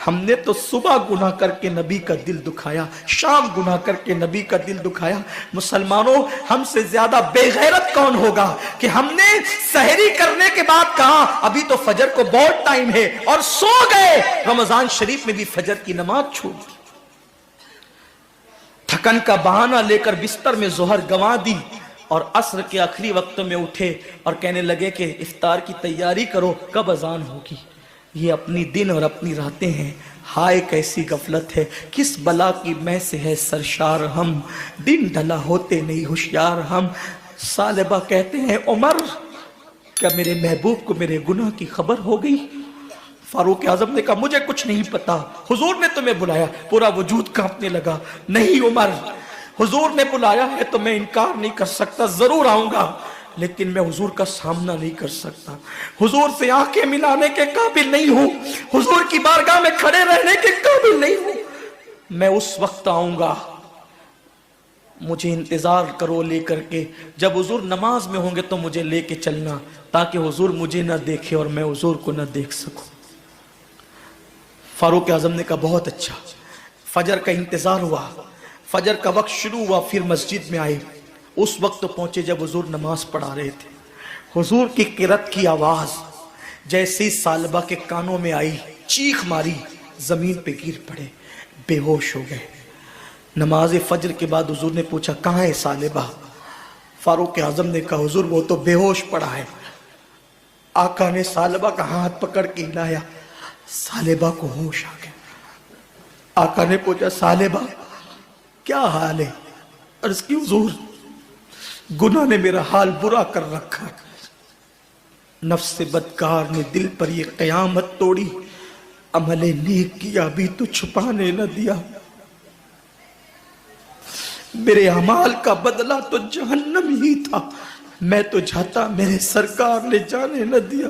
ہم نے تو صبح گناہ کر کے نبی کا دل دکھایا، شام گناہ کر کے نبی کا دل دکھایا۔ مسلمانوں، ہم سے زیادہ بے غیرت کون ہوگا کہ ہم نے سحری کرنے کے بعد کہا ابھی تو فجر کو بہت ٹائم ہے، اور سو گئے۔ رمضان شریف میں بھی فجر کی نماز چھوڑ دی، تھکن کا بہانہ لے کر بستر میں ظہر گنوا دی، اور عصر کے آخری وقت میں اٹھے اور کہنے لگے کہ افطار کی تیاری کرو، کب اذان ہوگی۔ یہ اپنی دن اور اپنی راتیں ہیں۔ ہائے کیسی غفلت ہے، کس بلا کی میں سے ہے سرشار ہم، دن ڈھلا ہوتے نہیں ہوشیار ہم۔ ثعلبہ کہتے ہیں عمر، کیا میرے محبوب کو میرے گناہ کی خبر ہو گئی؟ فاروق اعظم نے کہا مجھے کچھ نہیں پتا، حضور نے تمہیں بلایا۔ پورا وجود کانپنے لگا۔ نہیں عمر، حضور نے بلایا ہے تو میں انکار نہیں کر سکتا، ضرور آؤں گا، لیکن میں حضور کا سامنا نہیں کر سکتا، حضور سے آنکھیں ملانے کے قابل نہیں ہوں، حضور کی بارگاہ میں کھڑے رہنے کے قابل نہیں ہوں۔ میں اس وقت آؤں گا، مجھے انتظار کرو لے کر کے، جب حضور نماز میں ہوں گے تو مجھے لے کے چلنا، تاکہ حضور مجھے نہ دیکھے اور میں حضور کو نہ دیکھ سکوں۔ فاروق اعظم نے کہا بہت اچھا۔ فجر کا انتظار ہوا، فجر کا وقت شروع ہوا، پھر مسجد میں آئے۔ اس وقت تو پہنچے جب حضور نماز پڑھا رہے تھے۔ حضور کی قرات کی آواز جیسے ثعلبہ کے کانوں میں آئی، چیخ ماری، زمین پہ گر پڑے، بے ہوش ہو گئے۔ نماز فجر کے بعد حضور نے پوچھا کہاں ہے ثعلبہ؟ فاروق اعظم نے کہا حضور وہ تو بے ہوش پڑا ہے۔ آقا نے ثعلبہ کا ہاتھ پکڑ کے ہلایا، ثعلبہ کو ہوش آ گیا۔ آقا نے پوچھا ثعلبہ کیا حال ہے؟ عرض کی حضور گناہ نے میرا حال برا کر رکھا، نفس بدکار نے دل پر یہ قیامت توڑی، عمل نیک کیا بھی تو چھپانے نہ دیا، میرے اعمال کا بدلہ تو جہنم ہی تھا، میں تو جاتا میرے سرکار نے جانے نہ دیا،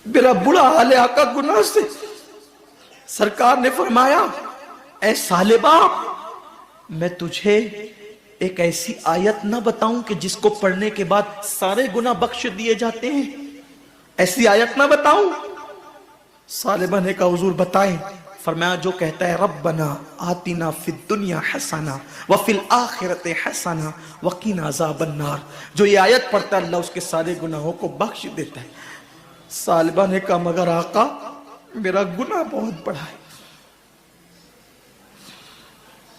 میرا برا حال ہے آقا گناہ سے۔ سرکار نے فرمایا اے ثعلبہ میں تجھے ایک ایسی آیت نہ بتاؤں کہ جس کو پڑھنے کے بعد سارے گناہ بخش دیے جاتے ہیں؟ ایسی آیت نہ بتاؤں؟ ثعلبہ نے کہا حضور بتائیں۔ فرمایا جو کہتا ہے ربنا آتنا فی الدنیا حسنہ وفی الآخرۃ حسنہ وقنا عذاب النار، جو یہ آیت پڑھتا ہے اللہ اس کے سارے گناہوں کو بخش دیتا ہے۔ ثعلبہ نے کہا مگر آقا میرا گناہ بہت بڑا ہے۔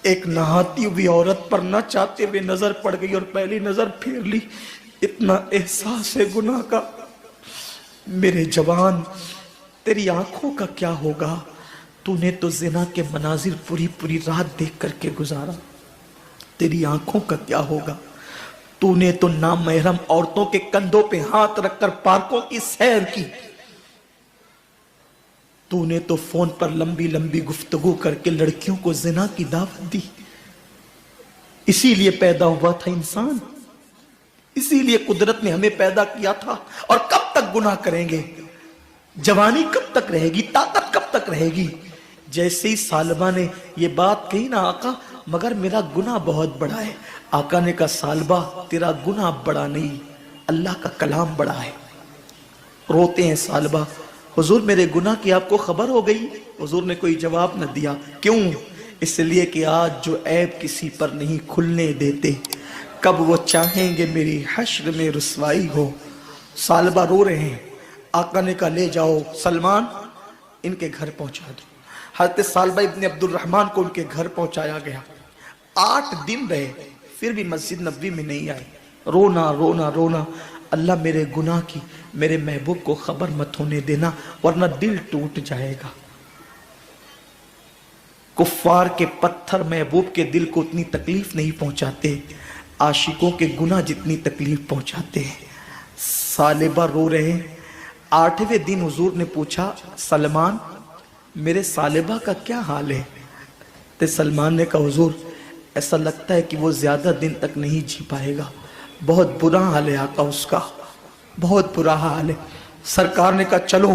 ایک نہاتی ہوئی عورت پر نہ چاہتے ہوئے نظر پڑ گئی اور پہلی نظر پھیر لی، اتنا احساس ہے گناہ کا۔ میرے جوان تیری آنکھوں کا کیا ہوگا؟ تو نے تو زنا کے مناظر پوری پوری رات دیکھ کر کے گزارا، تیری آنکھوں کا کیا ہوگا؟ تو نے تو نامحرم عورتوں کے کندھوں پہ ہاتھ رکھ کر پارکوں کی سیر کی، تو نے تو فون پر لمبی لمبی گفتگو کر کے لڑکیوں کو زنا کی دعوت دی۔ اسی لیے پیدا ہوا تھا انسان، اسی لیے قدرت نے ہمیں پیدا کیا تھا۔ اور کب تک گناہ کریں گے؟ جوانی کب تک رہے گی؟ طاقت کب تک رہے گی؟ جیسے ہی ثعلبہ نے یہ بات کہی نا آقا مگر میرا گناہ بہت بڑا ہے، آقا نے کہا ثعلبہ تیرا گناہ بڑا نہیں، اللہ کا کلام بڑا ہے۔ روتے ہیں ثعلبہ حضور میرے گناہ کی آپ کو خبر ہو گئی؟ حضور نے کوئی جواب نہ دیا۔ کیوں؟ اس لیے کہ آج جو عیب کسی پر نہیں کھلنے دیتے، کب وہ چاہیں گے میری حشر میں رسوائی ہو۔ ثعلبہ رو رہے ہیں۔ آقا نے کہا لے جاؤ سلمان ان کے گھر پہنچا دو۔ حضرت ثعلبہ ابن عبد الرحمن کو ان کے گھر پہنچایا گیا۔ 8 دن رہے پھر بھی مسجد نبوی میں نہیں آئے، رونا رونا رونا، اللہ میرے گناہ کی میرے محبوب کو خبر مت ہونے دینا ورنہ دل ٹوٹ جائے گا۔ کفار کے پتھر محبوب کے دل کو اتنی تکلیف نہیں پہنچاتے، عاشقوں کے گناہ جتنی تکلیف پہنچاتے ہیں۔ ثعلبہ رو رہے ہیں۔ 8ویں دن حضور نے پوچھا سلمان میرے ثعلبہ کا کیا حال ہے؟ تو سلمان نے کہا حضور ایسا لگتا ہے کہ وہ زیادہ دن تک نہیں جی پائے گا، بہت برا حال ہے آقا اس کا، بہت برا حال ہے۔ سرکار نے کہا چلو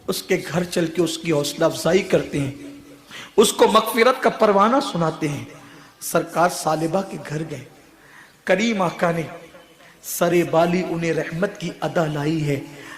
اس کے گھر چل کے اس کی حوصلہ افزائی کرتے ہیں، اس کو مغفرت کا پروانہ سناتے ہیں۔ سرکار ثعلبہ کے گھر گئے، کریم آقا نے سرے بالی انہیں رحمت کی ادا لائی ہے۔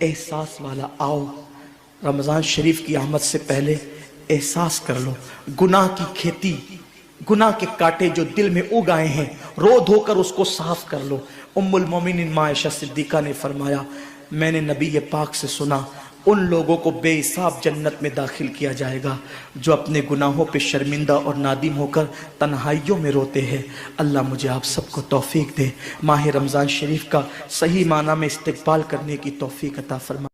احساس والا آؤ، رمضان شریف کی آمد سے پہلے احساس کر لو گناہ کی کھیتی، گناہ کے کانٹے جو دل میں اگ آئے ہیں، رو دھو کر اس کو صاف کر لو۔ ام المومنین ماں عائشہ صدیقہ نے فرمایا میں نے نبی پاک سے سنا ان لوگوں کو بے حساب جنت میں داخل کیا جائے گا جو اپنے گناہوں پہ شرمندہ اور نادم ہو کر تنہائیوں میں روتے ہیں۔ اللہ مجھے آپ سب کو توفیق دے، ماہ رمضان شریف کا صحیح معنی میں استقبال کرنے کی توفیق عطا فرما۔